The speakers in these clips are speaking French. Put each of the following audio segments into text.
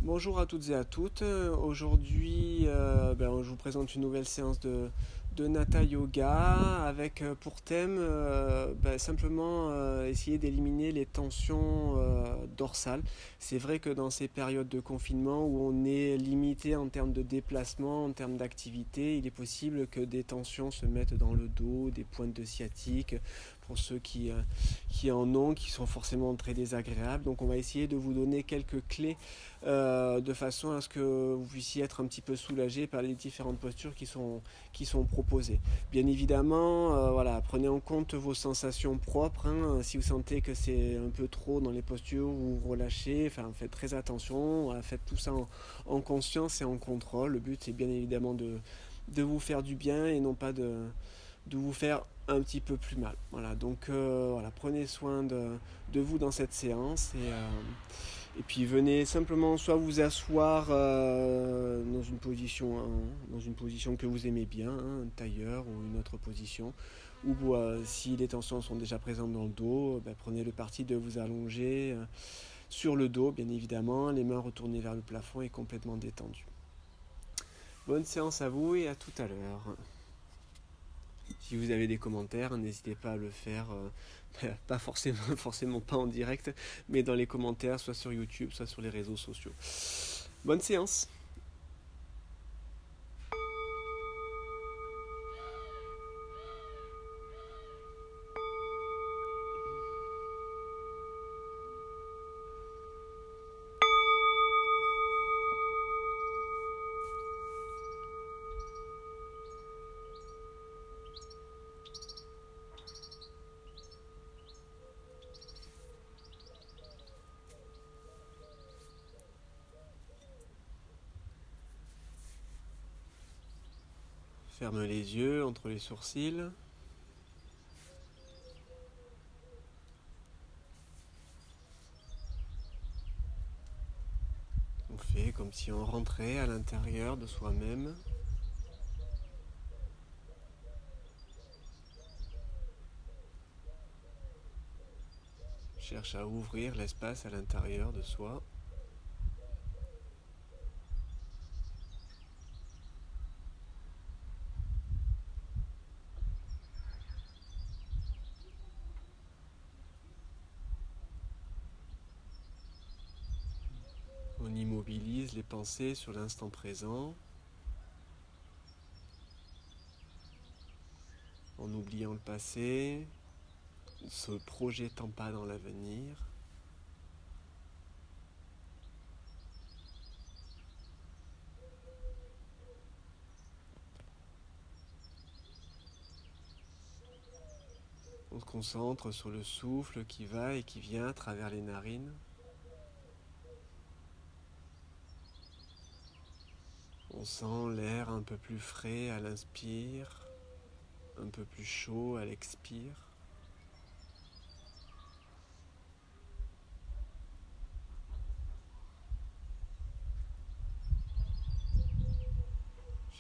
Bonjour à toutes et à toutes. Aujourd'hui, je vous présente une nouvelle séance de Nata Yoga avec pour thème simplement essayer d'éliminer les tensions dorsales. C'est vrai que dans ces périodes de confinement où on est limité en termes de déplacement, en termes d'activité, il est possible que des tensions se mettent dans le dos, des pointes de sciatique, pour ceux qui en ont, qui sont forcément très désagréables. Donc on va essayer de vous donner quelques clés de façon à ce que vous puissiez être un petit peu soulagé par les différentes postures qui sont proposées. Bien évidemment, voilà, prenez en compte vos sensations propres, hein. Si vous sentez que c'est un peu trop dans les postures, vous relâchez, enfin, faites très attention, faites tout ça en conscience et en contrôle. Le but, c'est bien évidemment de vous faire du bien et non pas de vous faire un petit peu plus mal. Voilà, donc voilà, prenez soin de vous dans cette séance et puis venez simplement soit vous asseoir dans une position que vous aimez bien, hein, un tailleur ou une autre position, ou si les tensions sont déjà présentes dans le dos, prenez le parti de vous allonger sur le dos, bien évidemment, les mains retournées vers le plafond et complètement détendues. Bonne séance à vous et à tout à l'heure. Si vous avez des commentaires, n'hésitez pas à le faire, pas forcément pas en direct, mais dans les commentaires, soit sur YouTube, soit sur les réseaux sociaux. Bonne séance! Ferme les yeux entre les sourcils. On fait comme si on rentrait à l'intérieur de soi-même. Cherche à ouvrir l'espace à l'intérieur de soi. On immobilise les pensées sur l'instant présent, en oubliant le passé, ne se projetant pas dans l'avenir. On se concentre sur le souffle qui va et qui vient à travers les narines. On sent l'air un peu plus frais à l'inspire, un peu plus chaud à l'expire.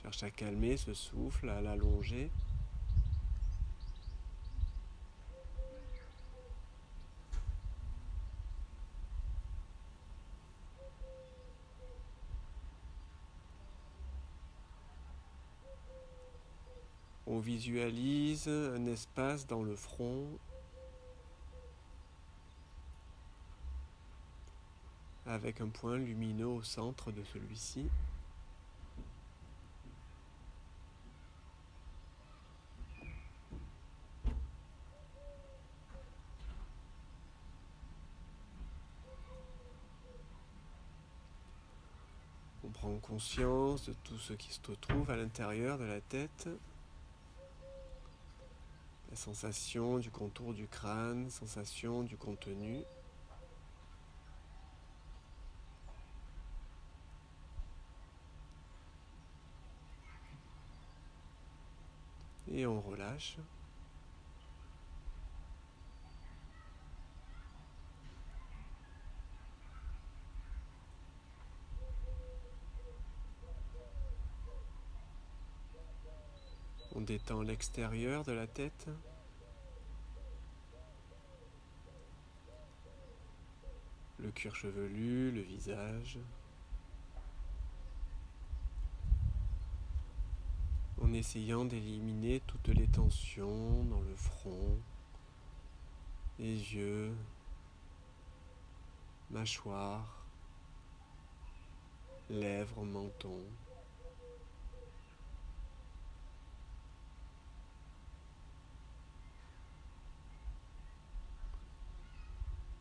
Cherche à calmer ce souffle, à l'allonger. On visualise un espace dans le front avec un point lumineux au centre de celui-ci. On prend conscience de tout ce qui se trouve à l'intérieur de la tête. La sensation du contour du crâne, sensation du contenu. Et on relâche. On détend l'extérieur de la tête. Le cuir chevelu, le visage, essayant d'éliminer toutes les tensions dans le front, les yeux, mâchoire, lèvres, menton.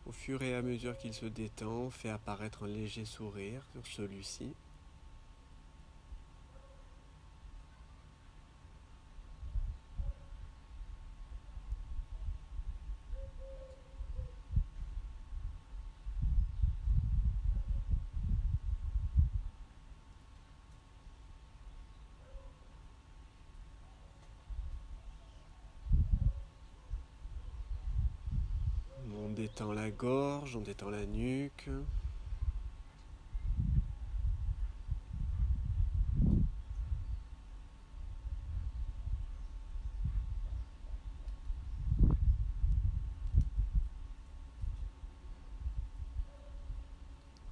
Au fur et à mesure qu'il se détend, fait apparaître un léger sourire sur celui-ci. On détend la gorge, on détend la nuque.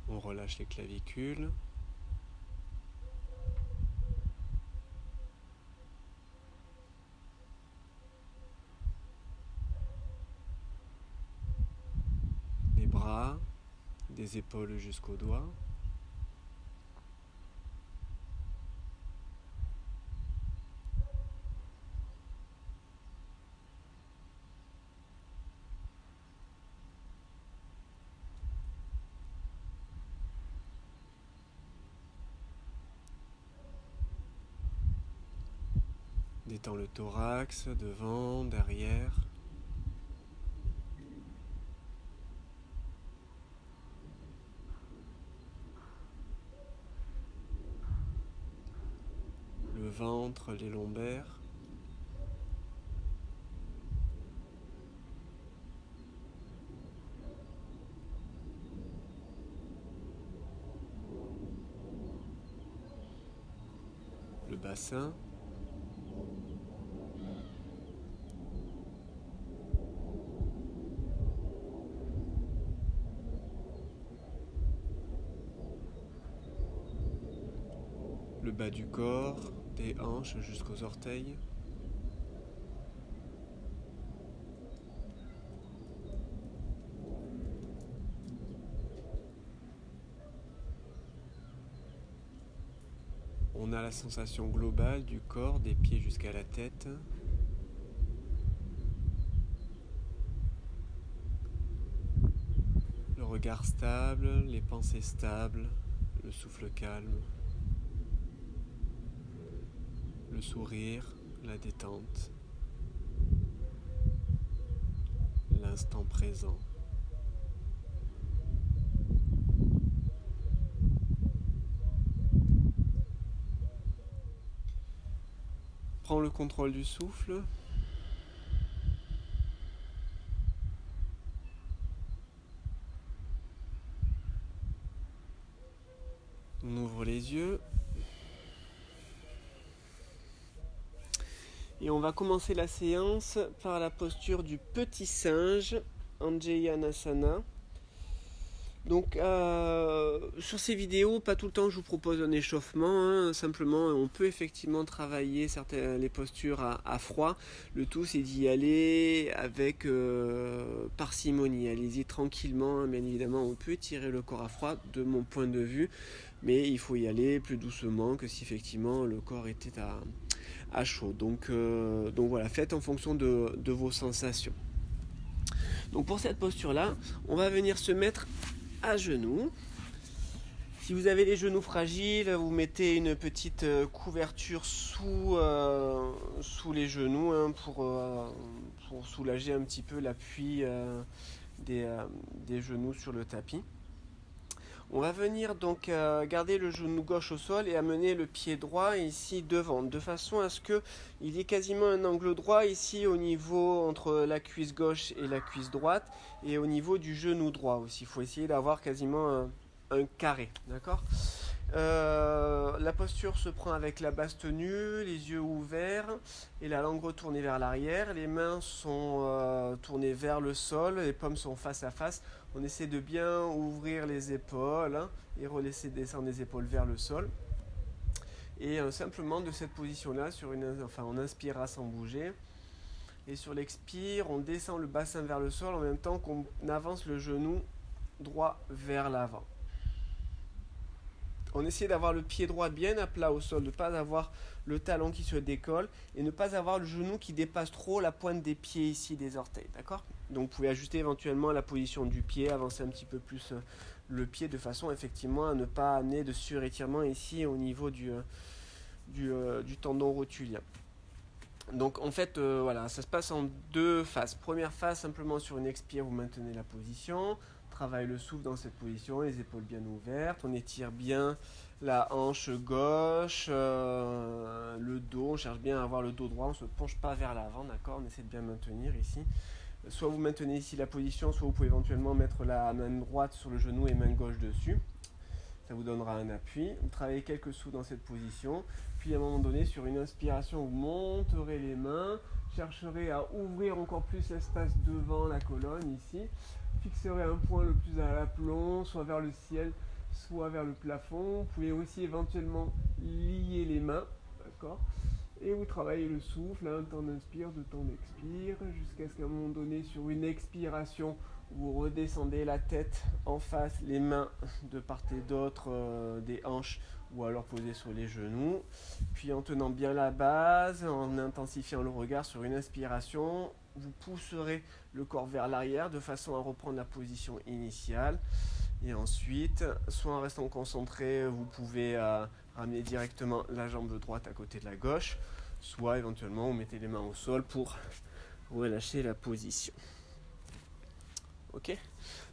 On relâche les clavicules. Les bras, des épaules jusqu'aux doigts. Détend le thorax, devant, derrière. Le ventre, les lombaires. Le bassin. Le bas du corps, des hanches jusqu'aux orteils. On a la sensation globale du corps, des pieds jusqu'à la tête. Le regard stable, les pensées stables, le souffle calme. Le sourire, la détente, l'instant présent. Prends le contrôle du souffle. On ouvre les yeux. Et on va commencer la séance par la posture du petit singe, Anjayanasana. Donc sur ces vidéos, pas tout le temps je vous propose un échauffement, simplement on peut effectivement travailler les postures à froid. Le tout c'est d'y aller avec parcimonie, allez-y tranquillement, bien évidemment on peut étirer le corps à froid de mon point de vue, mais il faut y aller plus doucement que si effectivement le corps était à chaud. Donc voilà, faites en fonction de vos sensations. Donc pour cette posture là, on va venir se mettre à genoux. Si vous avez les genoux fragiles, vous mettez une petite couverture sous les genoux pour soulager un petit peu l'appui des genoux sur le tapis. On va venir donc garder le genou gauche au sol et amener le pied droit ici devant, de façon à ce qu'il y ait quasiment un angle droit ici au niveau entre la cuisse gauche et la cuisse droite et au niveau du genou droit aussi. Il faut essayer d'avoir quasiment un carré, d'accord ? La posture se prend avec la base tenue, les yeux ouverts et la langue retournée vers l'arrière. Les mains sont tournées vers le sol, les paumes sont face à face. On essaie de bien ouvrir les épaules et relaisser descendre les épaules vers le sol. Et simplement de cette position-là, on inspirera sans bouger. Et sur l'expire, on descend le bassin vers le sol en même temps qu'on avance le genou droit vers l'avant. On essaie d'avoir le pied droit bien à plat au sol, de ne pas avoir le talon qui se décolle et ne pas avoir le genou qui dépasse trop la pointe des pieds ici des orteils, d'accord? Donc vous pouvez ajuster éventuellement la position du pied, avancer un petit peu plus le pied de façon effectivement à ne pas amener de surétirement ici au niveau du tendon rotulien. Donc en fait, voilà, ça se passe en deux phases. Première phase, simplement sur une expire, vous maintenez la position, travaille le souffle dans cette position, les épaules bien ouvertes, on étire bien la hanche gauche, le dos, on cherche bien à avoir le dos droit, on ne se penche pas vers l'avant, d'accord? On essaie de bien maintenir ici. Soit vous maintenez ici la position, soit vous pouvez éventuellement mettre la main droite sur le genou et main gauche dessus. Ça vous donnera un appui. Vous travaillez quelques sous dans cette position. Puis à un moment donné, sur une inspiration, vous monterez les mains, chercherez à ouvrir encore plus l'espace devant la colonne ici. Fixerez un point le plus à l'aplomb, soit vers le ciel, soit vers le plafond. Vous pouvez aussi éventuellement lier les mains, d'accord? Et vous travaillez le souffle, un temps d'inspire, deux temps d'expire, jusqu'à ce qu'à un moment donné, sur une expiration, vous redescendez la tête en face, les mains de part et d'autre des hanches ou alors posées sur les genoux. Puis en tenant bien la base, en intensifiant le regard sur une inspiration, vous pousserez le corps vers l'arrière de façon à reprendre la position initiale. Et ensuite, soit en restant concentré, vous pouvez ramener directement la jambe droite à côté de la gauche, soit éventuellement vous mettez les mains au sol pour relâcher la position. Ok?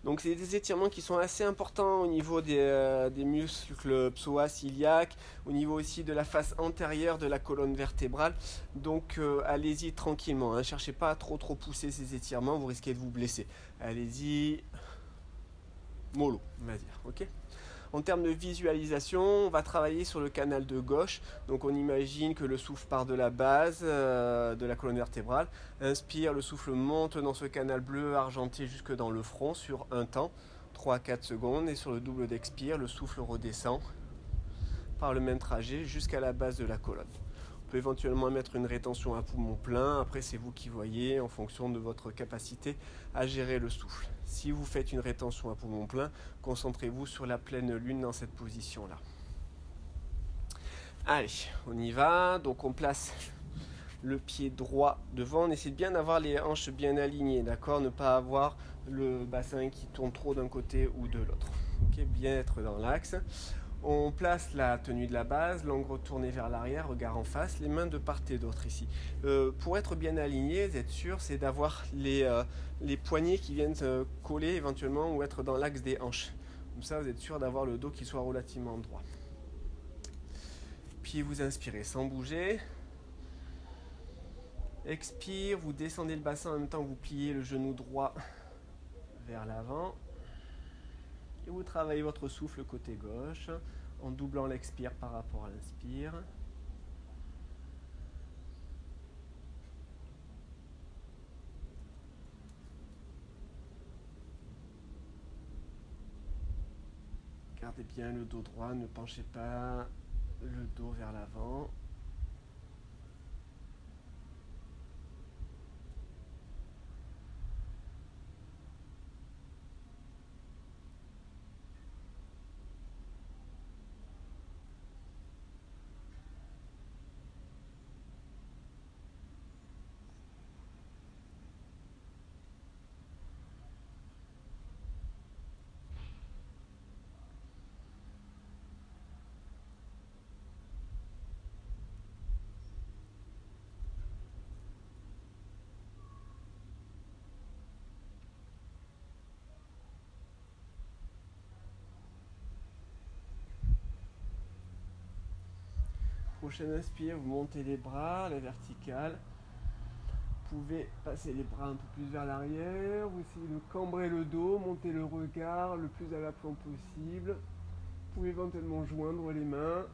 Donc c'est des étirements qui sont assez importants au niveau des muscles psoas-iliaques, au niveau aussi de la face antérieure de la colonne vertébrale. Donc allez-y tranquillement, hein. Cherchez pas à trop pousser ces étirements, vous risquez de vous blesser. Allez-y mollo, on va dire, ok? En termes de visualisation, on va travailler sur le canal de gauche. Donc on imagine que le souffle part de la base de la colonne vertébrale. Inspire, le souffle monte dans ce canal bleu argenté jusque dans le front sur un temps, 3-4 secondes. Et sur le double d'expire, le souffle redescend par le même trajet jusqu'à la base de la colonne. On peut éventuellement mettre une rétention à poumon plein. Après, c'est vous qui voyez en fonction de votre capacité à gérer le souffle. Si vous faites une rétention à poumon plein, concentrez-vous sur la pleine lune dans cette position-là. Allez, on y va. Donc on place le pied droit devant. On essaie de bien d'avoir les hanches bien alignées, d'accord? Ne pas avoir le bassin qui tourne trop d'un côté ou de l'autre. Ok, bien être dans l'axe. On place la tenue de la base, langue retournée vers l'arrière, regard en face, les mains de part et d'autre ici. Pour être bien aligné, être sûr, c'est d'avoir les poignets qui viennent se coller éventuellement ou être dans l'axe des hanches. Comme ça, vous êtes sûr d'avoir le dos qui soit relativement droit. Puis vous inspirez sans bouger. Expire, vous descendez le bassin en même temps que vous pliez le genou droit vers l'avant. Et vous travaillez votre souffle côté gauche en doublant l'expire par rapport à l'inspire. Gardez bien le dos droit, ne penchez pas le dos vers l'avant. Prochaine inspire, vous montez les bras, la verticale. Vous pouvez passer les bras un peu plus vers l'arrière, vous essayez de cambrer le dos, monter le regard le plus à l'aplomb possible. Vous pouvez éventuellement joindre les mains.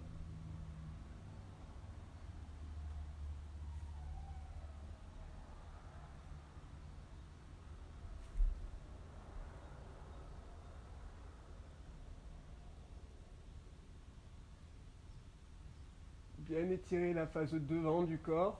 Bien étirer la face devant du corps.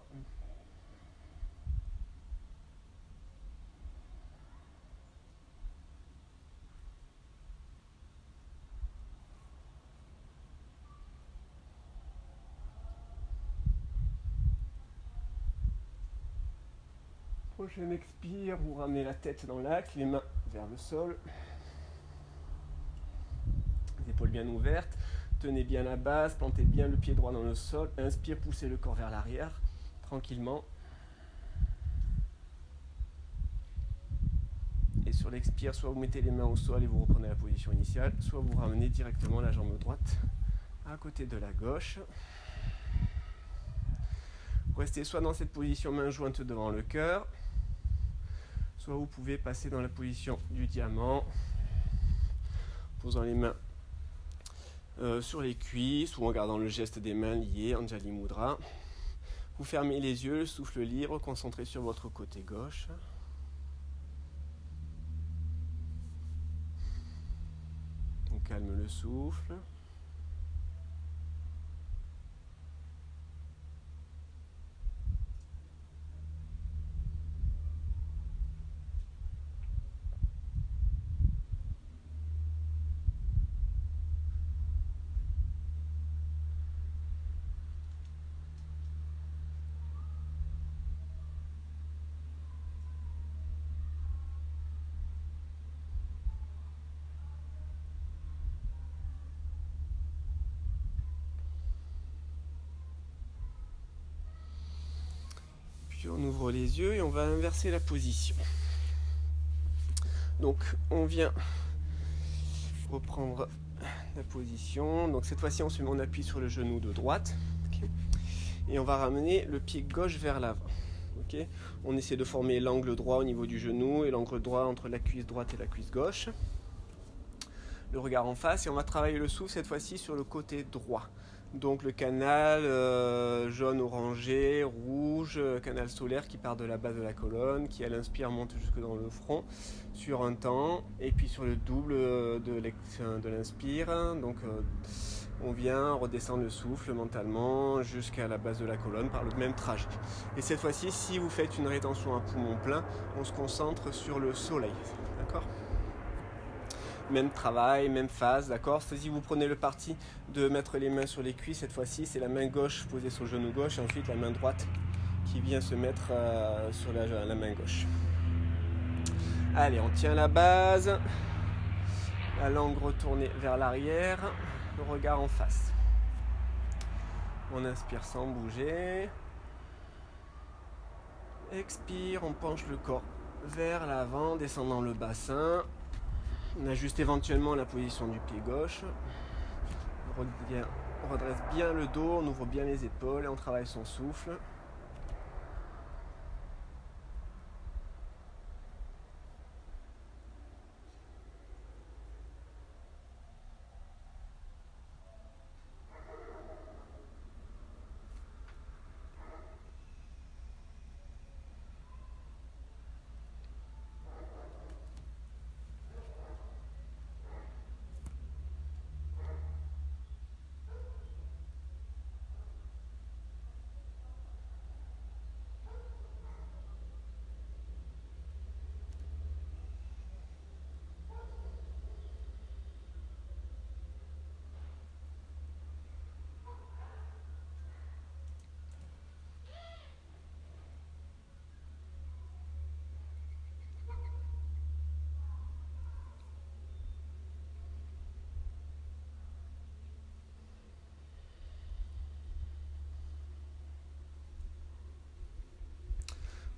Prochain expire, vous ramenez la tête dans l'axe, les mains vers le sol. Les épaules bien ouvertes. Tenez bien la base, plantez bien le pied droit dans le sol. Inspire, poussez le corps vers l'arrière, tranquillement. Et sur l'expire, soit vous mettez les mains au sol et vous reprenez la position initiale, soit vous ramenez directement la jambe droite à côté de la gauche. Restez soit dans cette position main jointe devant le cœur, soit vous pouvez passer dans la position du diamant, posant les mains sur les cuisses ou en gardant le geste des mains liées, Anjali Mudra. Vous fermez les yeux, le souffle libre, concentré sur votre côté gauche. On calme le souffle. Puis on ouvre les yeux et on va inverser la position. Donc on vient reprendre la position. Donc cette fois-ci on se met en appui sur le genou de droite. Okay. Et on va ramener le pied gauche vers l'avant. Okay. On essaie de former l'angle droit au niveau du genou et l'angle droit entre la cuisse droite et la cuisse gauche. Le regard en face et on va travailler le souffle cette fois-ci sur le côté droit. Donc le canal jaune, orangé, rouge, canal solaire qui part de la base de la colonne, qui à l'inspire monte jusque dans le front sur un temps, et puis sur le double de l'inspire, donc on vient redescendre le souffle mentalement jusqu'à la base de la colonne par le même trajet. Et cette fois-ci, si vous faites une rétention à poumon plein, on se concentre sur le soleil, d'accord ? Même travail, même phase, d'accord ? Si vous prenez le parti de mettre les mains sur les cuisses, cette fois-ci, c'est la main gauche posée sur le genou gauche et ensuite la main droite qui vient se mettre sur la main gauche. Allez, on tient la base, la langue retournée vers l'arrière, le regard en face. On inspire sans bouger. Expire, on penche le corps vers l'avant, descendant le bassin. On ajuste éventuellement la position du pied gauche. On redresse bien le dos, on ouvre bien les épaules et on travaille son souffle.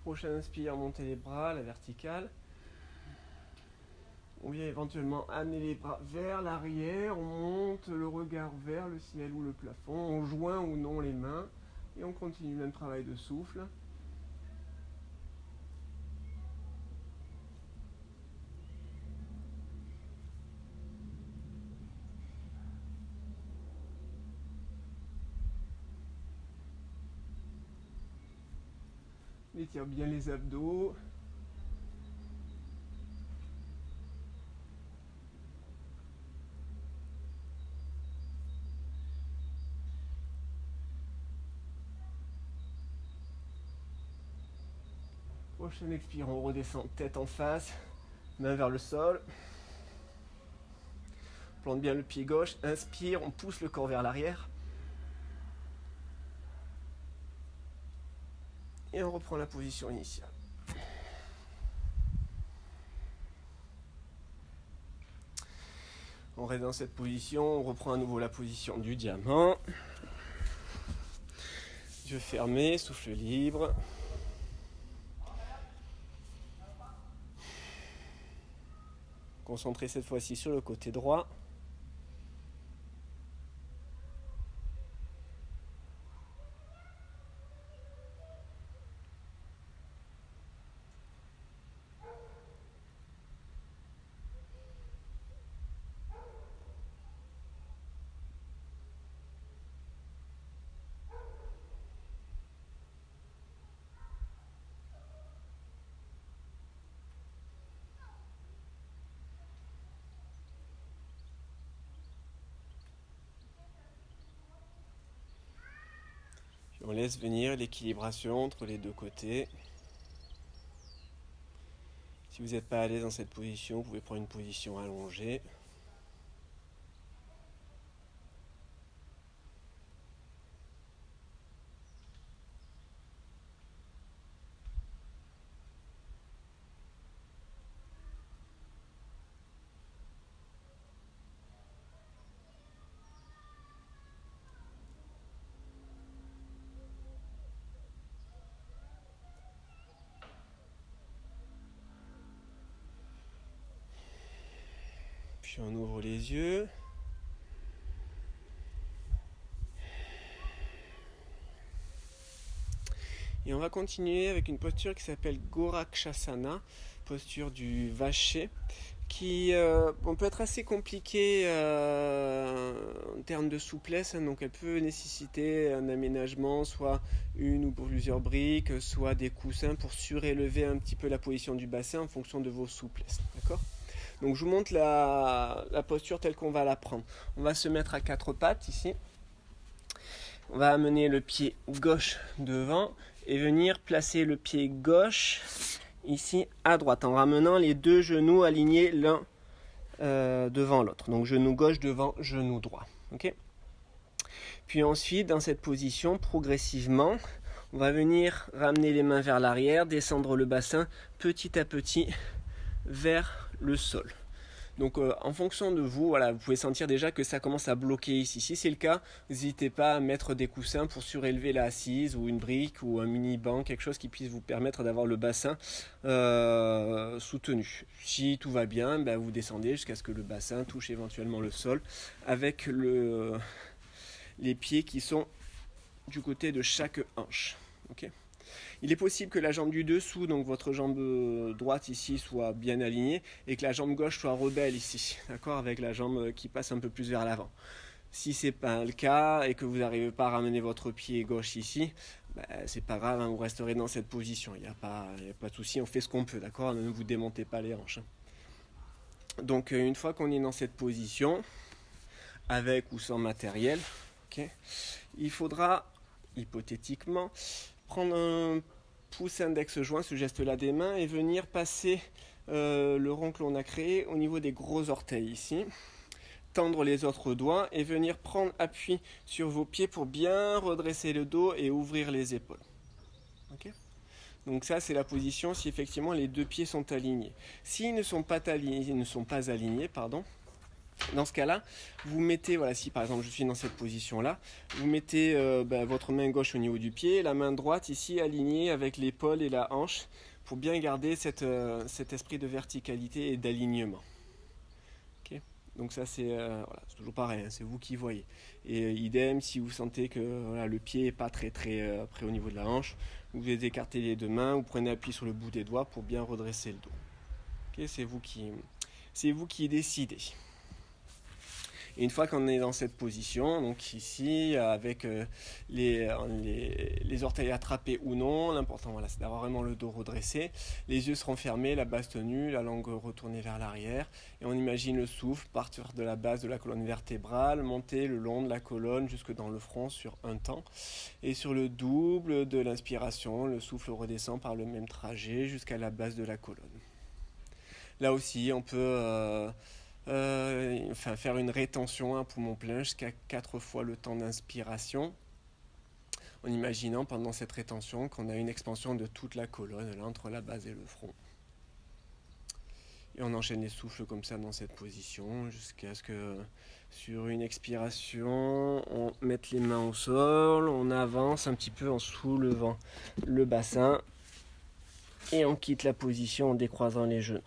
Prochain inspire, montez les bras, la verticale. On vient éventuellement amener les bras vers l'arrière, on monte le regard vers le ciel ou le plafond, on joint ou non les mains et on continue le même travail de souffle. On étire bien les abdos. Prochaine expire, on redescend tête en face, main vers le sol. Plante bien le pied gauche, inspire, on pousse le corps vers l'arrière. Et on reprend la position initiale. On reste dans cette position, on reprend à nouveau la position du diamant. Yeux fermés, souffle libre. Concentrez cette fois-ci sur le côté droit. On laisse venir l'équilibration entre les deux côtés. Si vous n'êtes pas à l'aise dans cette position, vous pouvez prendre une position allongée. Puis on ouvre les yeux. Et on va continuer avec une posture qui s'appelle Gorakshasana, posture du vacher, qui peut être assez compliquée en termes de souplesse, donc elle peut nécessiter un aménagement, soit une ou plusieurs briques, soit des coussins pour surélever un petit peu la position du bassin en fonction de vos souplesses. D'accord ? Donc je vous montre la posture telle qu'on va la prendre. On va se mettre à quatre pattes ici. On va amener le pied gauche devant et venir placer le pied gauche ici à droite en ramenant les deux genoux alignés l'un devant l'autre. Donc genou gauche devant genou droit. Okay ? Puis ensuite, dans cette position, progressivement, on va venir ramener les mains vers l'arrière, descendre le bassin petit à petit vers le sol. Donc en fonction de vous, voilà, vous pouvez sentir déjà que ça commence à bloquer ici. Si c'est le cas, n'hésitez pas à mettre des coussins pour surélever la assise ou une brique ou un mini banc, quelque chose qui puisse vous permettre d'avoir le bassin soutenu. Si tout va bien, vous descendez jusqu'à ce que le bassin touche éventuellement le sol avec les pieds qui sont du côté de chaque hanche. Okay ? Il est possible que la jambe du dessous, donc votre jambe droite ici, soit bien alignée et que la jambe gauche soit rebelle ici, d'accord, avec la jambe qui passe un peu plus vers l'avant. Si ce n'est pas le cas et que vous n'arrivez pas à ramener votre pied gauche ici, c'est pas grave, vous resterez dans cette position. Il n'y a pas de souci, on fait ce qu'on peut, d'accord, ne vous démontez pas les hanches. Donc une fois qu'on est dans cette position, avec ou sans matériel, okay, il faudra hypothétiquement prendre un pouce index joint, ce geste-là des mains, et venir passer le rond que l'on a créé au niveau des gros orteils ici. Tendre les autres doigts et venir prendre appui sur vos pieds pour bien redresser le dos et ouvrir les épaules. Okay ? Donc ça, c'est la position si effectivement les deux pieds sont alignés. S'ils ne sont pas alignés, dans ce cas-là, vous mettez, voilà, si par exemple je suis dans cette position-là, vous mettez votre main gauche au niveau du pied, la main droite ici alignée avec l'épaule et la hanche pour bien garder cet esprit de verticalité et d'alignement. Okay ? Donc ça c'est toujours pareil, c'est vous qui voyez. Et idem, si vous sentez que le pied n'est pas très près au niveau de la hanche, vous écartez les deux mains, vous prenez appui sur le bout des doigts pour bien redresser le dos. Okay ? C'est vous qui décidez. Et une fois qu'on est dans cette position, donc ici, avec les orteils attrapés ou non, l'important voilà, c'est d'avoir vraiment le dos redressé, les yeux seront fermés, la base tenue, la langue retournée vers l'arrière, et on imagine le souffle partir de la base de la colonne vertébrale, monter le long de la colonne jusque dans le front sur un temps. Et sur le double de l'inspiration, le souffle redescend par le même trajet jusqu'à la base de la colonne. Là aussi, on peut faire une rétention à poumon plein jusqu'à 4 fois le temps d'inspiration, en imaginant pendant cette rétention qu'on a une expansion de toute la colonne là, entre la base et le front. Et on enchaîne les souffles comme ça dans cette position jusqu'à ce que sur une expiration, on mette les mains au sol, on avance un petit peu en soulevant le bassin et on quitte la position en décroisant les genoux.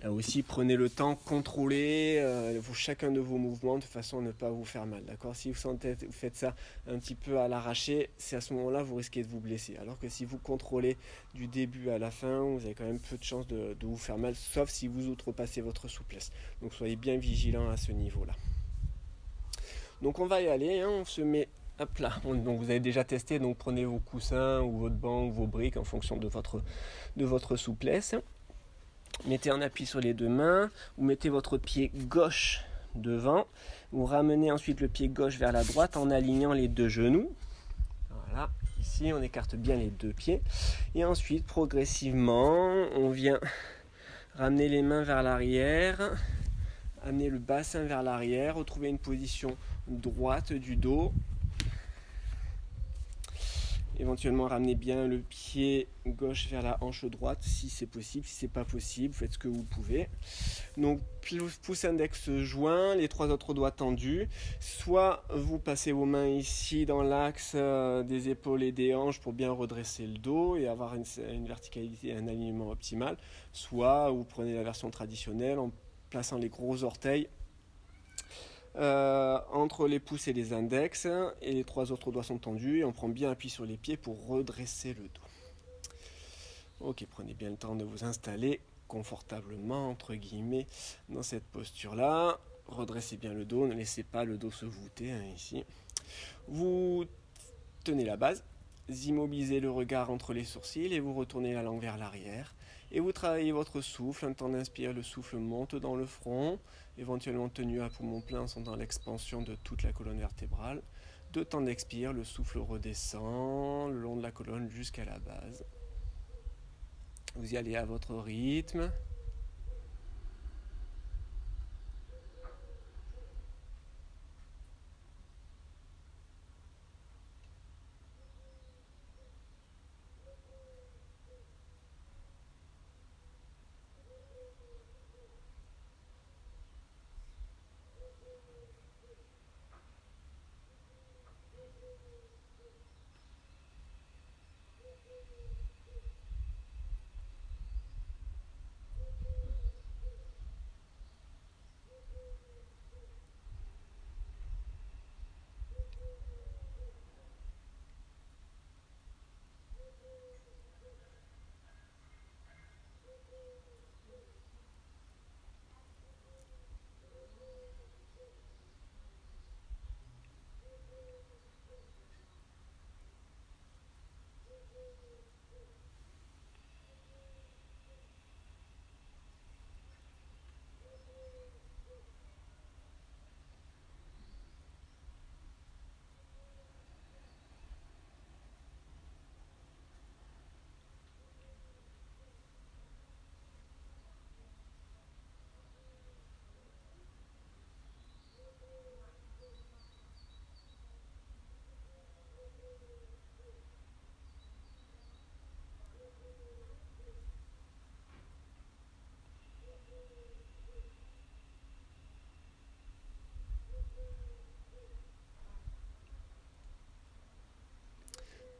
Là aussi, prenez le temps, contrôlez chacun de vos mouvements de façon à ne pas vous faire mal. D'accord ? Si vous faites ça un petit peu à l'arraché, c'est à ce moment-là vous risquez de vous blesser. Alors que si vous contrôlez du début à la fin, vous avez quand même peu de chances de vous faire mal, sauf si vous outrepassez votre souplesse. Donc soyez bien vigilants à ce niveau-là. Donc on va y aller, hein, on se met hop là. Donc vous avez déjà testé, donc prenez vos coussins ou votre banc ou vos briques en fonction de votre souplesse. Mettez un appui sur les deux mains, vous mettez votre pied gauche devant, vous ramenez ensuite le pied gauche vers la droite en alignant les deux genoux. Voilà, ici on écarte bien les deux pieds. Et ensuite, progressivement, on vient ramener les mains vers l'arrière, amener le bassin vers l'arrière, retrouver une position droite du dos. Éventuellement ramenez bien le pied gauche vers la hanche droite si c'est possible. Si c'est pas possible, faites ce que vous pouvez. Donc pouce index joint, les trois autres doigts tendus. Soit vous passez vos mains ici dans l'axe des épaules et des hanches pour bien redresser le dos et avoir une verticalité et un alignement optimal. Soit vous prenez la version traditionnelle en plaçant les gros orteils entre les pouces et les index, et les trois autres doigts sont tendus et on prend bien appui sur les pieds pour redresser le dos. Ok, prenez bien le temps de vous installer confortablement entre guillemets dans cette posture là. Redressez bien le dos, ne laissez pas le dos se voûter ici. Vous tenez la base, immobilisez le regard entre les sourcils et vous retournez la langue vers l'arrière. Et vous travaillez votre souffle, un temps d'inspire, le souffle monte dans le front, éventuellement tenu à poumon plein, sentant l'expansion de toute la colonne vertébrale. 2 temps d'expire, le souffle redescend le long de la colonne jusqu'à la base. Vous y allez à votre rythme.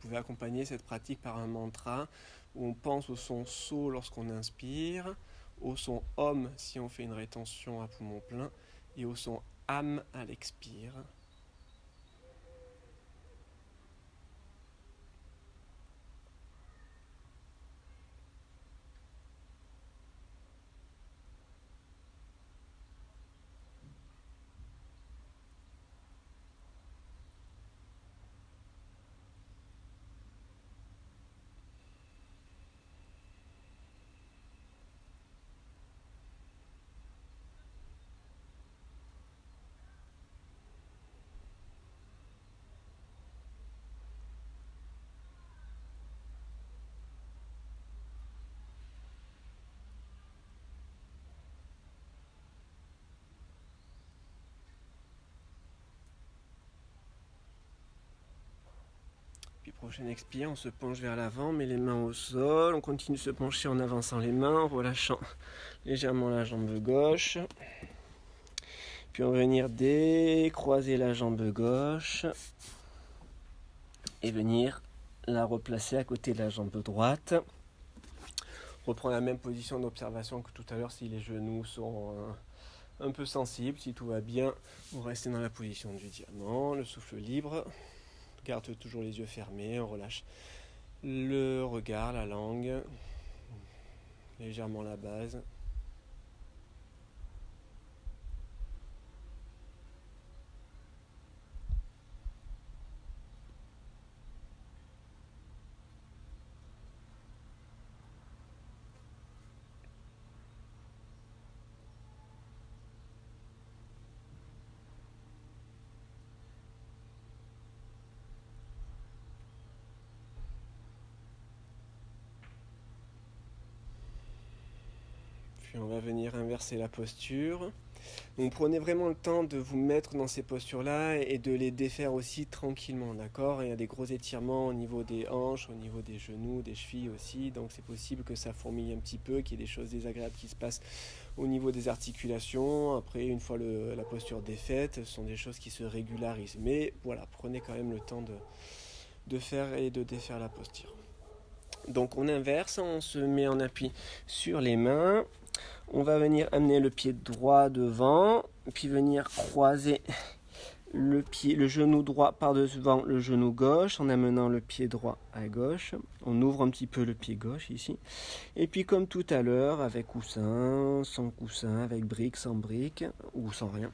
Vous pouvez accompagner cette pratique par un mantra où on pense au son So lorsqu'on inspire, au son Om si on fait une rétention à poumon plein et au son Am à l'expire. prochain expire, on se penche vers l'avant, met les mains au sol, on continue de se pencher en avançant les mains, en relâchant légèrement la jambe gauche. Puis on va venir décroiser la jambe gauche et venir la replacer à côté de la jambe droite. Reprend la même position d'observation que tout à l'heure si les genoux sont un peu sensibles. Si tout va bien, vous restez dans la position du diamant, le souffle libre. Garde toujours les yeux fermés, on relâche le regard, la langue, légèrement la base. Puis on va venir inverser la posture. Donc prenez vraiment le temps de vous mettre dans ces postures-là et de les défaire aussi tranquillement, d'accord? Il y a des gros étirements au niveau des hanches, au niveau des genoux, des chevilles aussi, donc c'est possible que ça fourmille un petit peu, qu'il y ait des choses désagréables qui se passent au niveau des articulations. Après, une fois la posture défaite, ce sont des choses qui se régularisent. Mais voilà, prenez quand même le temps de faire et de défaire la posture. Donc on inverse, on se met en appui sur les mains. On va venir amener le pied droit devant, puis venir croiser le genou droit par-devant le genou gauche en amenant le pied droit à gauche. On ouvre un petit peu le pied gauche ici. Et puis comme tout à l'heure, avec coussin, sans coussin, avec brique, sans brique, ou sans rien.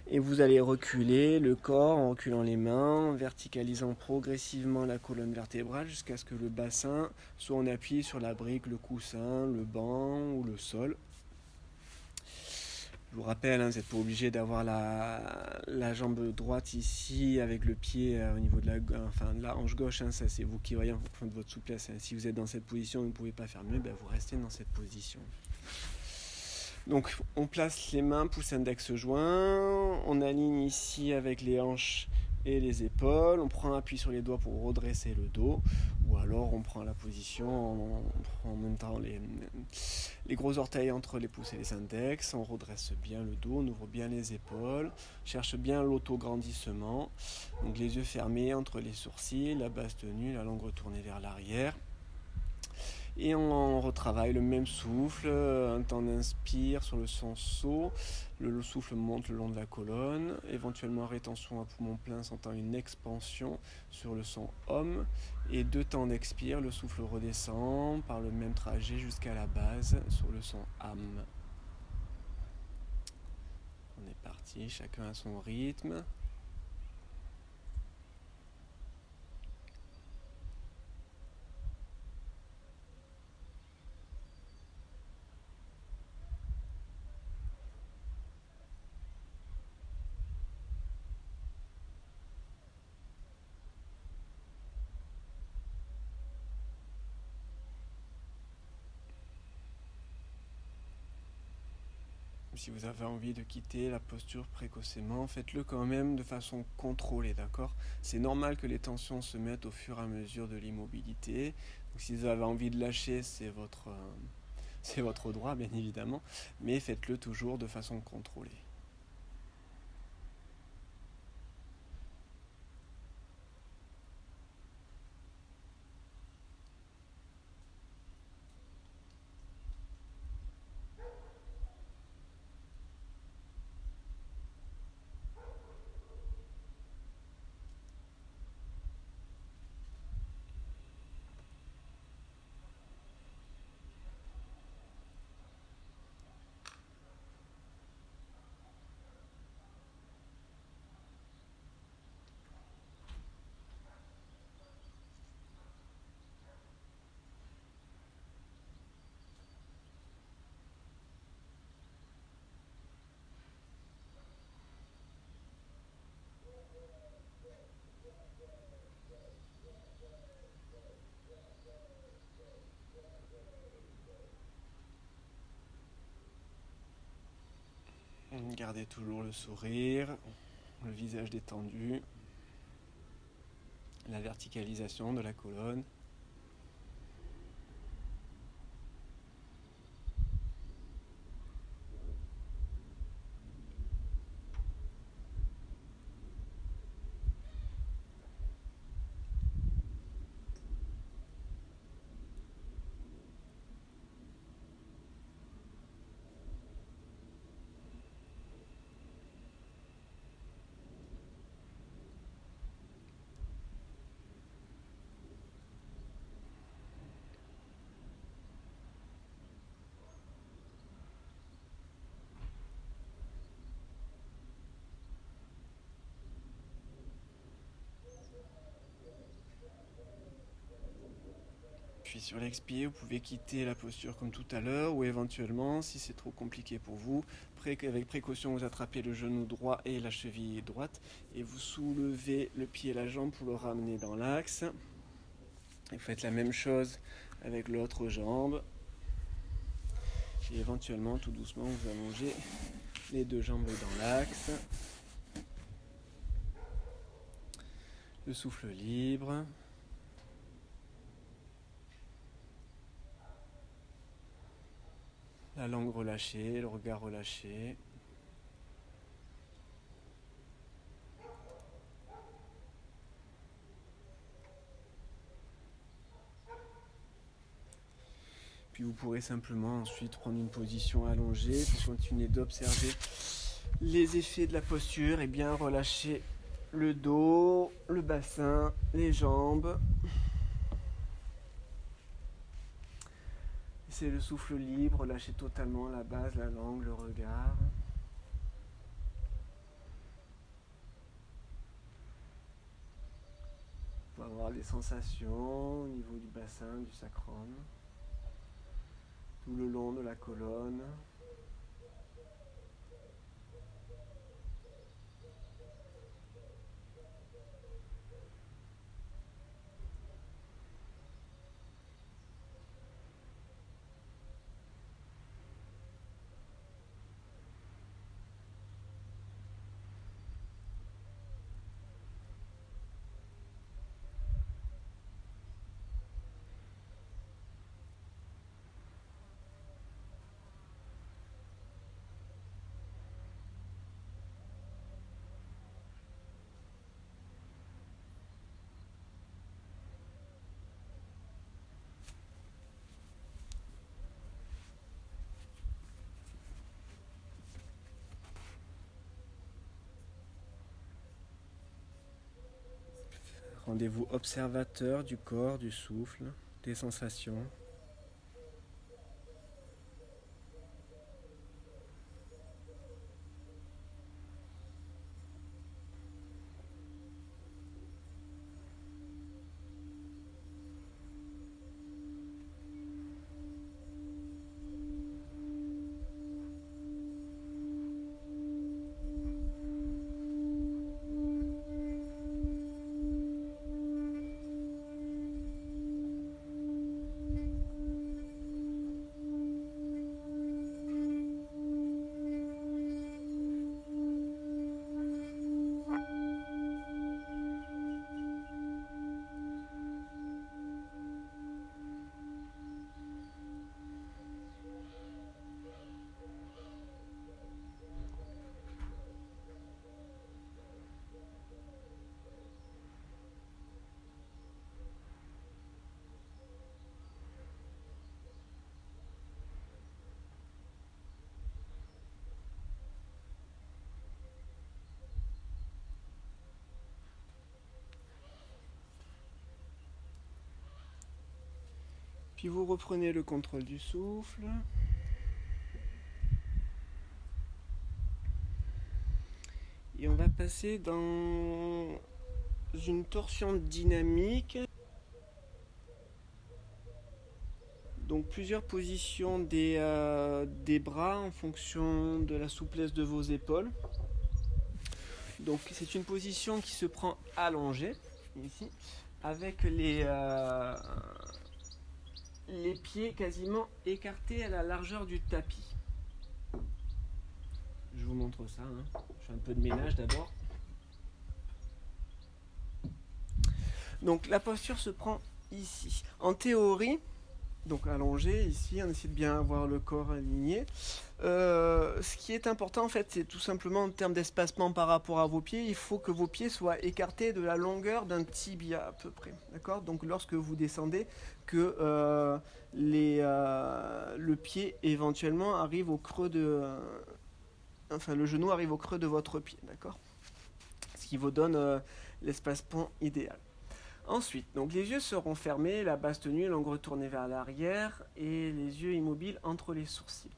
Et vous allez reculer le corps en reculant les mains, en verticalisant progressivement la colonne vertébrale jusqu'à ce que le bassin soit en appui sur la brique, le coussin, le banc ou le sol. Je vous rappelle, vous n'êtes pas obligé d'avoir la jambe droite ici avec le pied au niveau de la hanche gauche. Ça, c'est vous qui voyez en fonction de votre souplesse. Si vous êtes dans cette position et vous ne pouvez pas faire mieux, vous restez dans cette position. Donc on place les mains, pouce index joint. On aligne ici avec les hanches et les épaules. On prend appui sur les doigts pour redresser le dos. Ou alors on prend la position en mettant les gros orteils entre les pouces et les index. On redresse bien le dos, on ouvre bien les épaules. Cherche bien l'autograndissement. Donc les yeux fermés entre les sourcils, la base tenue, la langue retournée vers l'arrière. Et on retravaille le même souffle, un temps d'inspire sur le son saut, le souffle monte le long de la colonne, éventuellement rétention à poumon plein, sentant une expansion sur le son homme, et 2 temps d'expire, le souffle redescend par le même trajet jusqu'à la base sur le son âme. On est parti, chacun à son rythme. Si vous avez envie de quitter la posture précocement, faites-le quand même de façon contrôlée, d'accord? C'est normal que les tensions se mettent au fur et à mesure de l'immobilité. Donc, si vous avez envie de lâcher, c'est votre droit, bien évidemment, mais faites-le toujours de façon contrôlée. Gardez toujours le sourire, le visage détendu. la verticalisation de la colonne. Puis sur l'expié, vous pouvez quitter la posture comme tout à l'heure, ou éventuellement, si c'est trop compliqué pour vous, avec précaution, vous attrapez le genou droit et la cheville droite, et vous soulevez le pied et la jambe pour le ramener dans l'axe. Et vous faites la même chose avec l'autre jambe. Et éventuellement, tout doucement, vous allongez les deux jambes dans l'axe. Le souffle libre. La langue relâchée, le regard relâché. Puis vous pourrez simplement ensuite prendre une position allongée pour continuer d'observer les effets de la posture et bien relâcher le dos, le bassin, les jambes. C'est le souffle libre, lâchez totalement la base, la langue, le regard. Vous pouvez avoir des sensations au niveau du bassin, du sacrum, tout le long de la colonne. Rendez-vous observateur du corps, du souffle, des sensations. Puis vous reprenez le contrôle du souffle. Et on va passer dans une torsion dynamique. Donc plusieurs positions des bras en fonction de la souplesse de vos épaules. Donc c'est une position qui se prend allongée, ici, avec les pieds quasiment écartés à la largeur du tapis. Je vous montre ça, Je fais un peu de ménage d'abord. Donc la posture se prend ici. En théorie, donc allongé ici, on essaie de bien avoir le corps aligné. Ce qui est important en fait, c'est tout simplement en termes d'espacement par rapport à vos pieds, il faut que vos pieds soient écartés de la longueur d'un tibia à peu près. D'accord. Donc lorsque vous descendez, que le pied éventuellement arrive au creux de... enfin le genou arrive au creux de votre pied. D'accord. Ce qui vous donne l'espacement idéal. Ensuite, donc les yeux seront fermés, la base tenue, langue retournée vers l'arrière et les yeux immobiles entre les sourcils.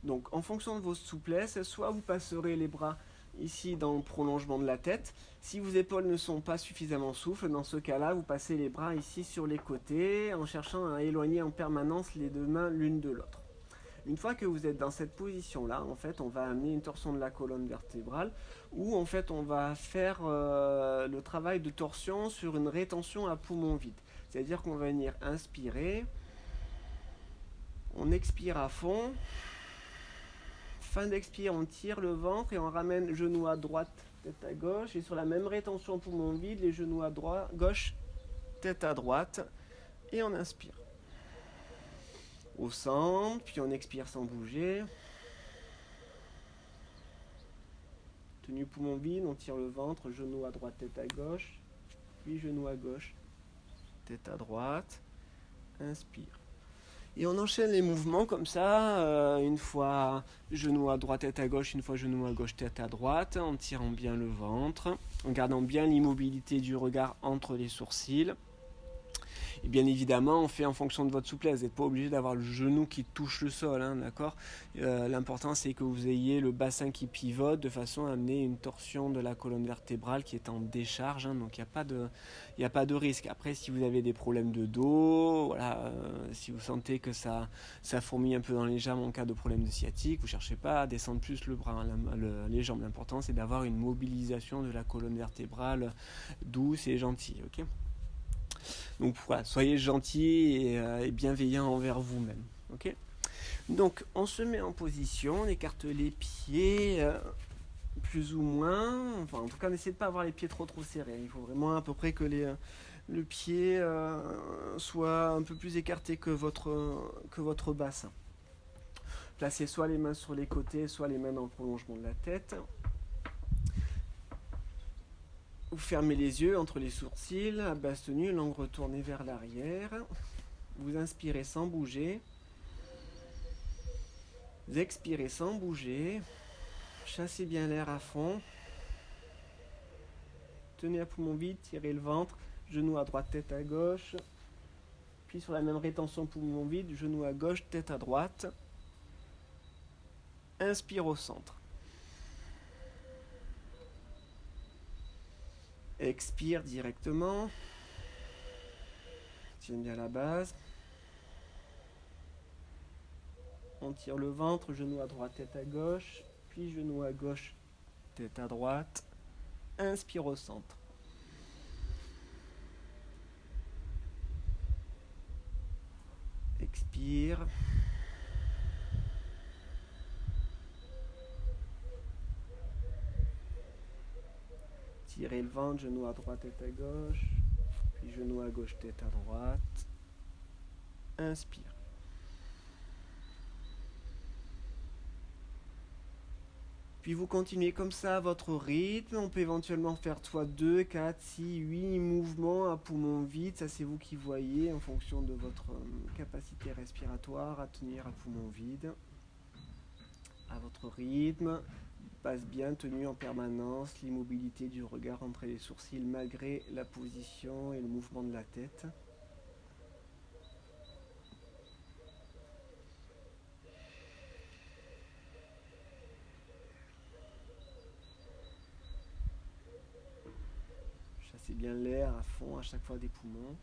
Donc en fonction de votre souplesse, soit vous passerez les bras ici dans le prolongement de la tête. Si vos épaules ne sont pas suffisamment souples, dans ce cas-là, vous passez les bras ici sur les côtés en cherchant à éloigner en permanence les deux mains l'une de l'autre. Une fois que vous êtes dans cette position-là, en fait, on va amener une torsion de la colonne vertébrale où en fait on va faire le travail de torsion sur une rétention à poumon vide. C'est-à-dire qu'on va venir inspirer, on expire à fond, fin d'expire, on tire le ventre et on ramène genou à droite, tête à gauche, et sur la même rétention poumon vide, les genoux à droite, gauche, tête à droite, et on inspire. Au centre, puis on expire sans bouger. Tenue poumon vide, on tire le ventre, genou à droite, tête à gauche, puis genou à gauche, tête à droite, inspire. Et on enchaîne les mouvements comme ça, une fois genou à droite, tête à gauche, une fois genou à gauche, tête à droite, en tirant bien le ventre, en gardant bien l'immobilité du regard entre les sourcils. Et bien évidemment, on fait en fonction de votre souplesse. Vous n'êtes pas obligé d'avoir le genou qui touche le sol, hein, d'accord. L'important, c'est que vous ayez le bassin qui pivote de façon à amener une torsion de la colonne vertébrale qui est en décharge. Hein, donc, il n'y a pas de risque. Après, si vous avez des problèmes de dos, voilà, si vous sentez que ça fourmille un peu dans les jambes en cas de problème de sciatique, vous ne cherchez pas à descendre plus le bras, les jambes. L'important, c'est d'avoir une mobilisation de la colonne vertébrale douce et gentille. Ok. Donc voilà, soyez gentils et bienveillants envers vous-même. Okay. Donc on se met en position, on écarte les pieds plus ou moins. Enfin, en tout cas, n'essayez de pas avoir les pieds trop serrés. Il faut vraiment à peu près que le pied soit un peu plus écarté que votre bassin. Placez soit les mains sur les côtés, soit les mains dans le prolongement de la tête. Vous fermez les yeux entre les sourcils, la base tenue, langue retournée vers l'arrière. Vous inspirez sans bouger. Vous expirez sans bouger. Chassez bien l'air à fond. Tenez à poumon vide, tirez le ventre. Genou à droite, tête à gauche. Puis sur la même rétention poumon vide, genou à gauche, tête à droite. Inspire au centre. Expire directement. Tiens bien la base. On tire le ventre, genou à droite, tête à gauche. Puis genou à gauche, tête à droite. Inspire au centre. Expire. Tirez le ventre, genou à droite, tête à gauche, puis genou à gauche, tête à droite. Inspire. Puis vous continuez comme ça à votre rythme. On peut éventuellement faire soit 2, 4, 6, 8 mouvements à poumon vide. Ça, c'est vous qui voyez en fonction de votre capacité respiratoire à tenir à poumon vide. À votre rythme. Passe bien tenu en permanence, l'immobilité du regard entre les sourcils malgré la position et le mouvement de la tête. Chassez bien l'air à fond à chaque fois des poumons.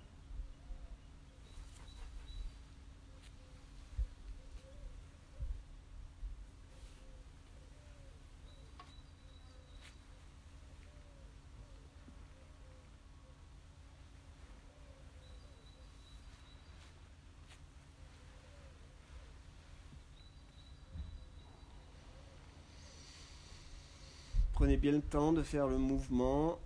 Prenez bien le temps de faire le mouvement.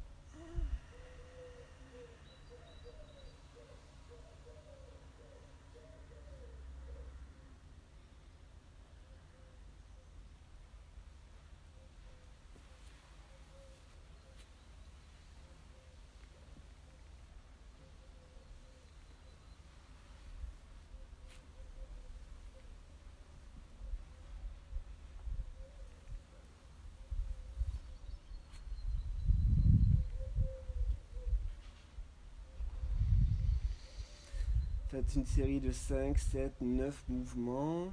Faites une série de 5, 7, 9 mouvements.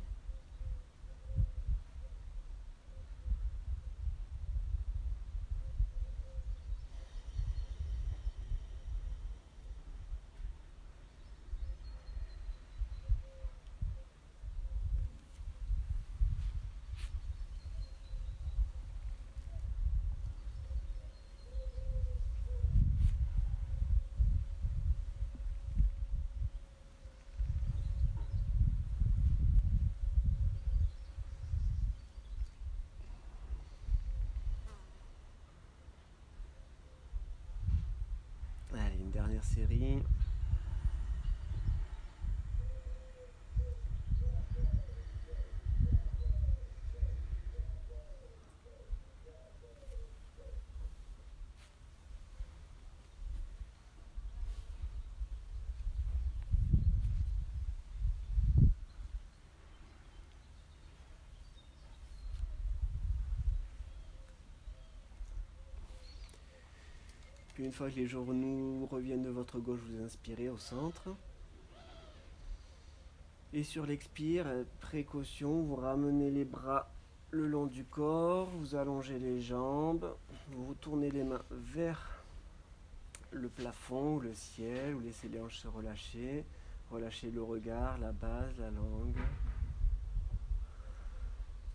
Allez, une dernière série. Puis une fois que les genoux reviennent de votre gauche, vous inspirez au centre. Et sur l'expire, précaution, vous ramenez les bras le long du corps, vous allongez les jambes, vous tournez les mains vers le plafond ou le ciel, vous laissez les hanches se relâcher, relâchez le regard, la base, la langue.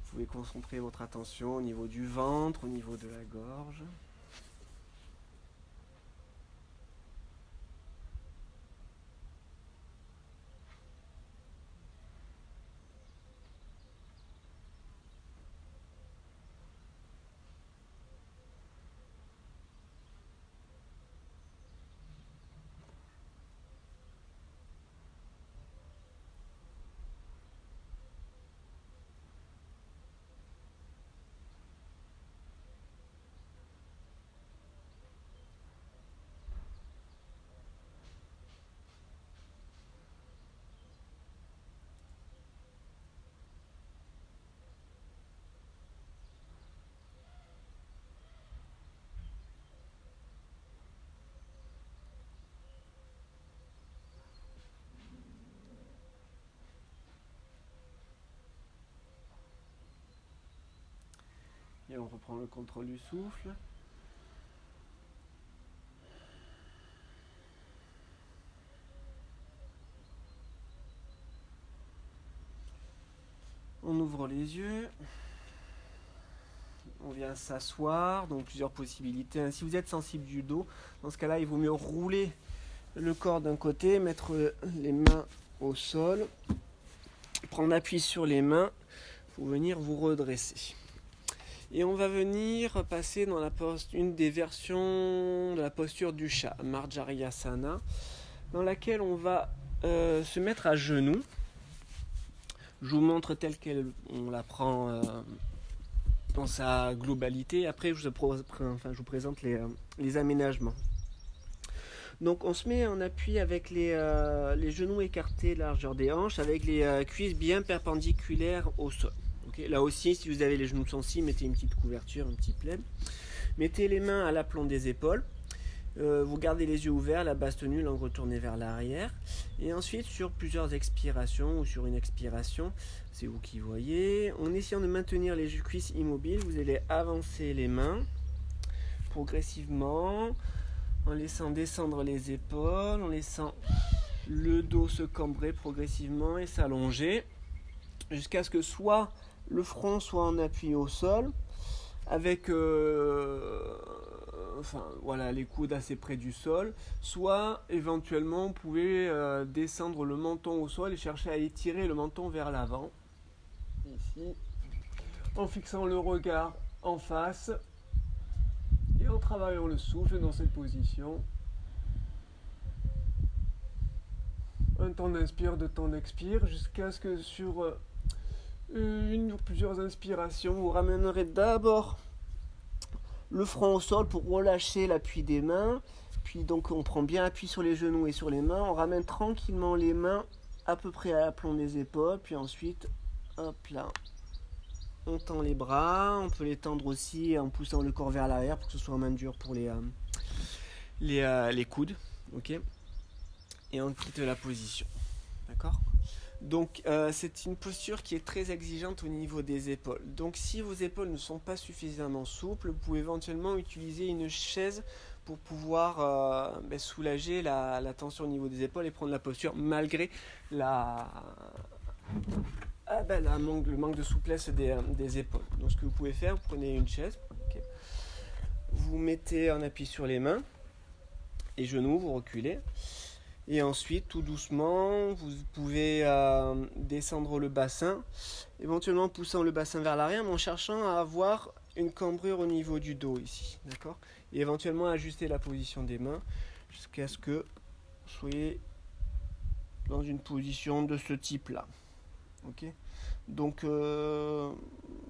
Vous pouvez concentrer votre attention au niveau du ventre, au niveau de la gorge. Et on reprend le contrôle du souffle. On ouvre les yeux. On vient s'asseoir, donc plusieurs possibilités. Si vous êtes sensible du dos, dans ce cas-là, il vaut mieux rouler le corps d'un côté, mettre les mains au sol, prendre appui sur les mains pour venir vous redresser. Et on va venir passer dans une des versions de la posture du chat, Marjariyasana, dans laquelle on va se mettre à genoux. Je vous montre telle qu'elle, on la prend dans sa globalité. Après, je vous présente les aménagements. Donc, on se met en appui avec les genoux écartés, largeur des hanches, avec les cuisses bien perpendiculaires au sol. Okay, là aussi, si vous avez les genoux sensibles, mettez une petite couverture, un petit plaid. Mettez les mains à l'aplomb des épaules. Vous gardez les yeux ouverts, la base tenue, langue retournée vers l'arrière. Et ensuite, sur plusieurs expirations ou sur une expiration, c'est vous qui voyez. En essayant de maintenir les cuisses immobiles, vous allez avancer les mains progressivement, en laissant descendre les épaules, en laissant le dos se cambrer progressivement et s'allonger, jusqu'à ce que soit le front soit en appui au sol, avec les coudes assez près du sol, soit éventuellement vous pouvez descendre le menton au sol et chercher à étirer le menton vers l'avant, ici, en fixant le regard en face et en travaillant le souffle dans cette position. Un temps d'inspire, deux temps d'expire, jusqu'à ce que sur une ou plusieurs inspirations, vous ramènerez d'abord le front au sol pour relâcher l'appui des mains. Puis donc on prend bien appui sur les genoux et sur les mains. On ramène tranquillement les mains à peu près à l'aplomb des épaules. Puis ensuite, hop là, on tend les bras. On peut les tendre aussi en poussant le corps vers l'arrière pour que ce soit en main dure pour les coudes. Ok. Et on quitte la position. d'accord? Donc c'est une posture qui est très exigeante au niveau des épaules. Donc si vos épaules ne sont pas suffisamment souples, vous pouvez éventuellement utiliser une chaise pour pouvoir soulager la tension au niveau des épaules et prendre la posture malgré la, le manque de souplesse des épaules. Donc ce que vous pouvez faire, vous prenez une chaise, okay. Vous mettez un appui sur les mains, les genoux, vous reculez. Et ensuite, tout doucement, vous pouvez descendre le bassin, éventuellement poussant le bassin vers l'arrière, mais en cherchant à avoir une cambrure au niveau du dos ici, d'accord? Et éventuellement ajuster la position des mains jusqu'à ce que vous soyez dans une position de ce type-là. Ok? Donc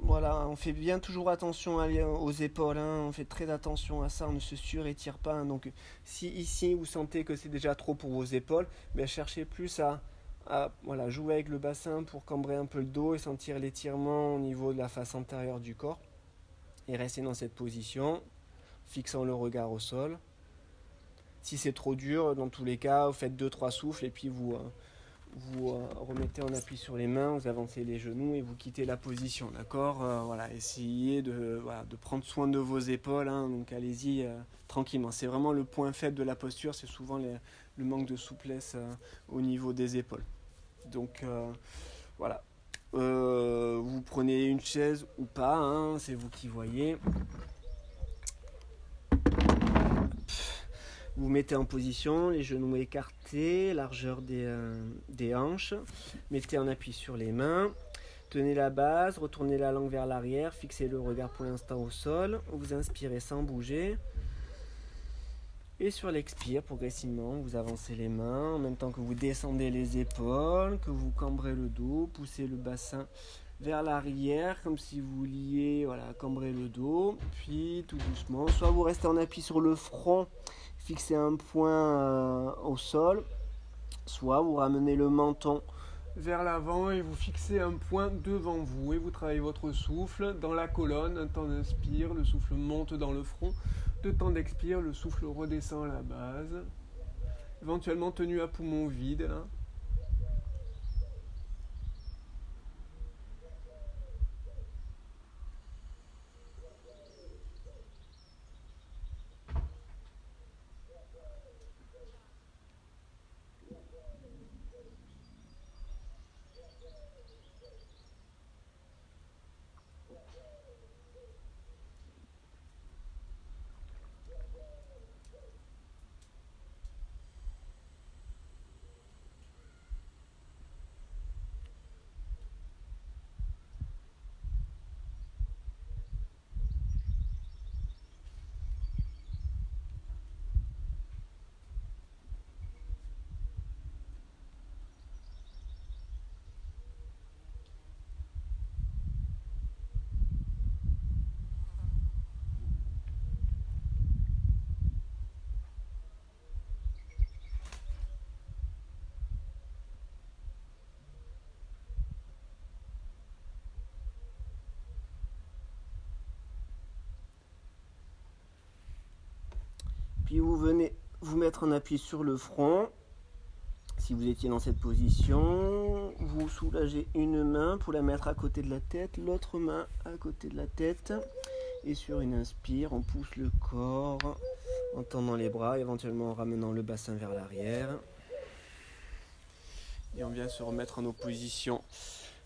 voilà, on fait bien toujours attention aux épaules, hein, on fait très attention à ça, on ne se surétire pas. Hein. Donc si ici vous sentez que c'est déjà trop pour vos épaules, ben, cherchez plus à voilà, jouer avec le bassin pour cambrer un peu le dos et sentir l'étirement au niveau de la face antérieure du corps. Et restez dans cette position, fixant le regard au sol. Si c'est trop dur, dans tous les cas, vous faites 2-3 souffles et puis vous remettez en appui sur les mains, vous avancez les genoux et vous quittez la position, d'accord? Voilà, essayez de prendre soin de vos épaules, hein, donc allez-y tranquillement. C'est vraiment le point faible de la posture, c'est souvent le manque de souplesse au niveau des épaules. Donc voilà. Vous prenez une chaise ou pas, hein, c'est vous qui voyez. Vous mettez en position, les genoux écartés, largeur des hanches. Mettez en appui sur les mains. Tenez la base, retournez la langue vers l'arrière, fixez le regard pour l'instant au sol. Vous inspirez sans bouger. Et sur l'expire, progressivement, vous avancez les mains en même temps que vous descendez les épaules, que vous cambrez le dos, poussez le bassin vers l'arrière, comme si vous vouliez cambrer le dos. Puis tout doucement, soit vous restez en appui sur le front, fixez un point au sol, soit vous ramenez le menton vers l'avant et vous fixez un point devant vous et vous travaillez votre souffle dans la colonne. Un temps d'inspire, le souffle monte dans le front. 2 temps d'expire, le souffle redescend à la base. Éventuellement tenu à poumon vide. Hein. Puis vous venez vous mettre en appui sur le front. Si vous étiez dans cette position, vous soulagez une main pour la mettre à côté de la tête, l'autre main à côté de la tête. Et sur une inspire, on pousse le corps en tendant les bras, éventuellement en ramenant le bassin vers l'arrière. Et on vient se remettre en opposition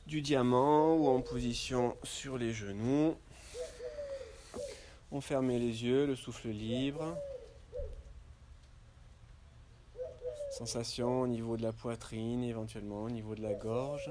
du diamant ou en position sur les genoux. On ferme les yeux, le souffle libre. Sensation au niveau de la poitrine, éventuellement au niveau de la gorge.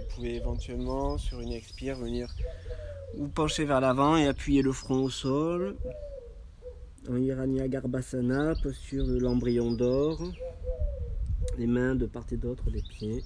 vous pouvez éventuellement, sur une expire, venir vous pencher vers l'avant et appuyer le front au sol. En Hiranya Garbhasana, posture de l'embryon d'or. Les mains de part et d'autre des pieds.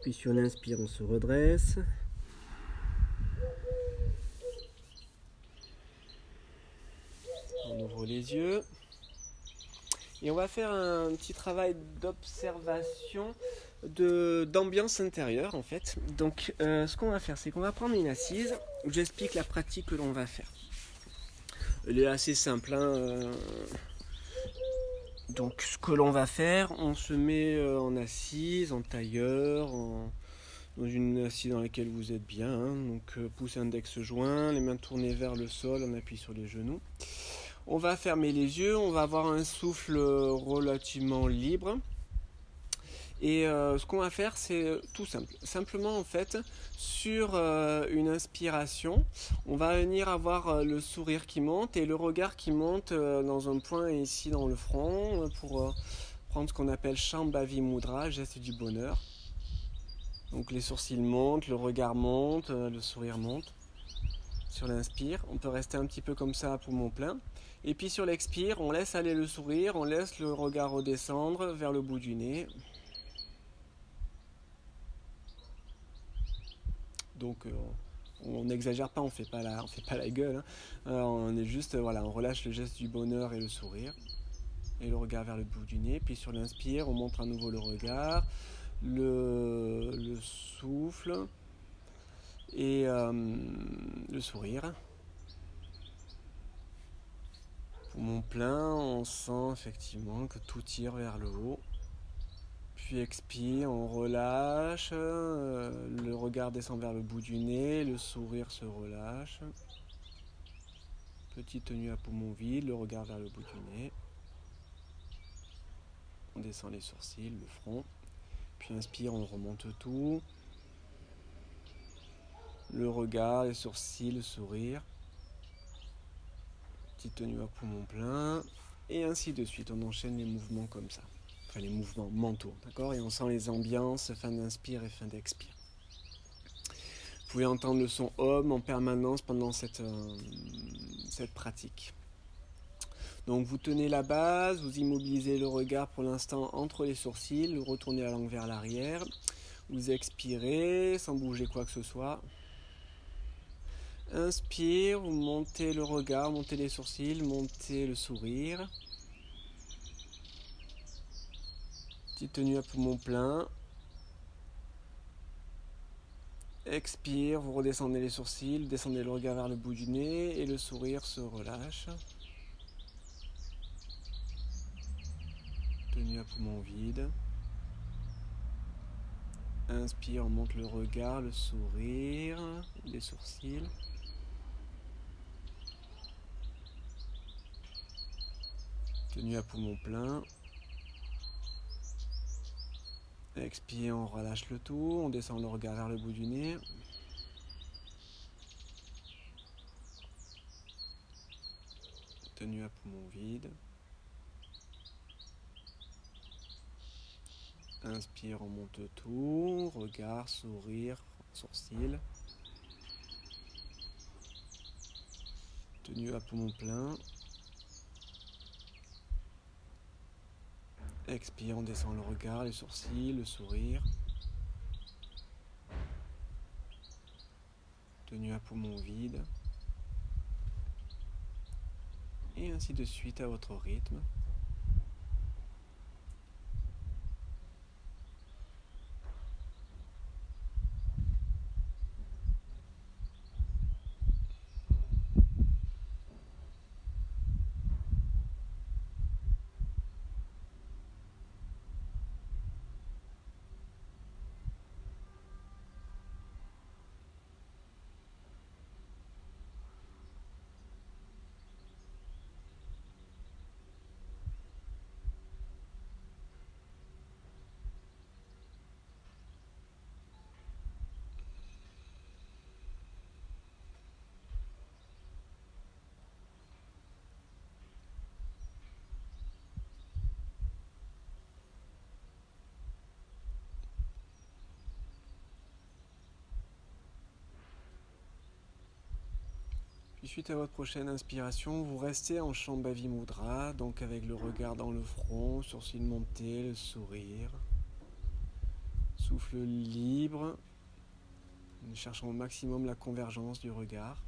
Puis sur l'inspire, on se redresse. On ouvre les yeux. Et on va faire un petit travail d'observation, d'ambiance intérieure en fait. Donc ce qu'on va faire, c'est qu'on va prendre une assise où j'explique la pratique que l'on va faire. Elle est assez simple, hein. Donc ce que l'on va faire, on se met en assise, en tailleur, dans une assise dans laquelle vous êtes bien. Hein. Donc pouce index joint, les mains tournées vers le sol, on appuie sur les genoux. On va fermer les yeux, on va avoir un souffle relativement libre. Et ce qu'on va faire, c'est tout simple. Simplement, en fait, sur une inspiration, on va venir avoir le sourire qui monte et le regard qui monte dans un point ici dans le front pour prendre ce qu'on appelle Shambhavi Mudra, geste du bonheur. Donc les sourcils montent, le regard monte, le sourire monte. Sur l'inspire, on peut rester un petit peu comme ça à poumon plein. Et puis sur l'expire, on laisse aller le sourire, on laisse le regard redescendre vers le bout du nez. Donc on n'exagère pas, on fait pas la gueule. Hein. On est juste, voilà, on relâche le geste du bonheur et le sourire. Et le regard vers le bout du nez. Puis sur l'inspire, on montre à nouveau le regard, le souffle et le sourire. Poumon plein, on sent effectivement que tout tire vers le haut. Puis expire, on relâche, le regard descend vers le bout du nez, le sourire se relâche. Petite tenue à poumon vide, le regard vers le bout du nez. On descend les sourcils, le front. Puis inspire, on remonte tout. Le regard, les sourcils, le sourire. Petite tenue à poumon plein. Et ainsi de suite, on enchaîne les mouvements comme ça. Enfin les mouvements mentaux, d'accord? Et on sent les ambiances, fin d'inspire et fin d'expire. Vous pouvez entendre le son Om en permanence pendant cette pratique. Donc vous tenez la base, vous immobilisez le regard pour l'instant entre les sourcils, vous retournez la langue vers l'arrière, vous expirez sans bouger quoi que ce soit. Inspire, vous montez le regard, montez les sourcils, montez le sourire. Petite tenue à poumon plein. Expire, vous redescendez les sourcils, descendez le regard vers le bout du nez et le sourire se relâche. Tenue à poumon vide. Inspire, on monte le regard, le sourire, les sourcils. Tenue à poumon plein. Expire, on relâche le tout, on descend le regard vers le bout du nez. Tenue à poumon vide. Inspire, on monte tout, regard, sourire, sourcil. Tenue à poumon plein. Expire, on descend le regard, les sourcils, le sourire. Tenue à poumon vide. Et ainsi de suite à votre rythme. Puis suite à votre prochaine inspiration, vous restez en Shambhavi Mudra, donc avec le regard dans le front, sourcils montés, le sourire. Souffle libre, cherchant au maximum la convergence du regard,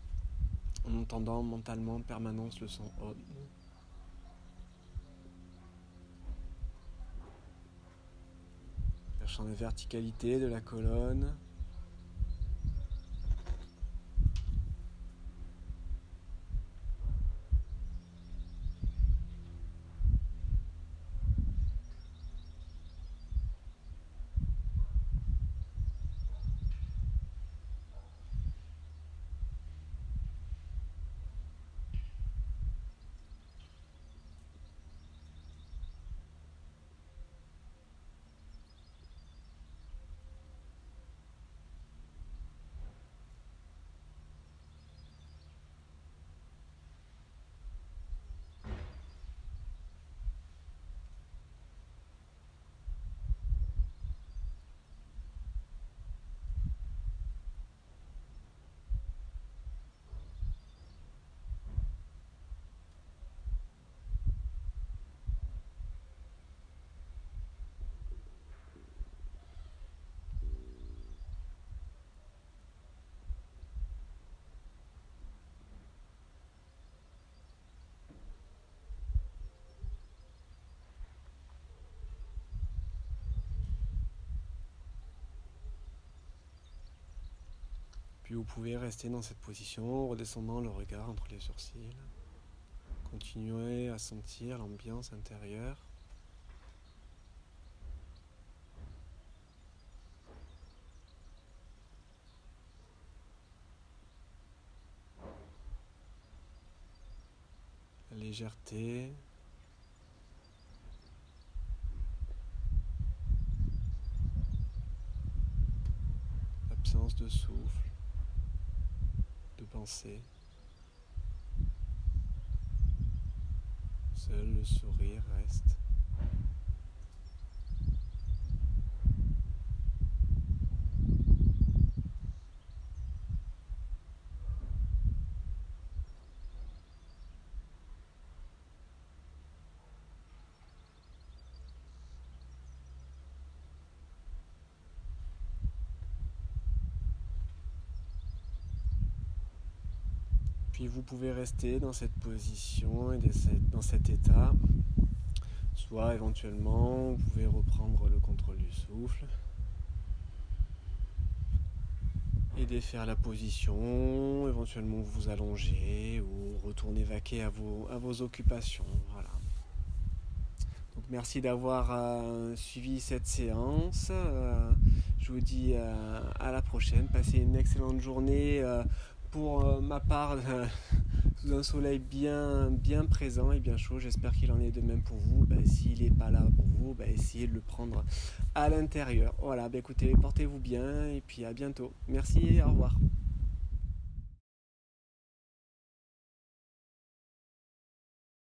en entendant mentalement en permanence le son Om. Cherchant la verticalité de la colonne. Puis vous pouvez rester dans cette position, redescendant le regard entre les sourcils. Continuez à sentir l'ambiance intérieure. La légèreté. L'absence de souffle, de pensée. Seul le sourire reste. Puis vous pouvez rester dans cette position et dans cet état. Soit éventuellement, vous pouvez reprendre le contrôle du souffle et défaire la position, éventuellement vous allonger ou retourner vaquer à vos occupations. Voilà. Donc merci d'avoir suivi cette séance. Je vous dis à la prochaine. Passez une excellente journée. Pour ma part, sous un soleil bien présent et bien chaud, j'espère qu'il en est de même pour vous. S'il n'est pas là pour vous, essayez de le prendre à l'intérieur. Voilà, écoutez, portez-vous bien et puis à bientôt. Merci et au revoir.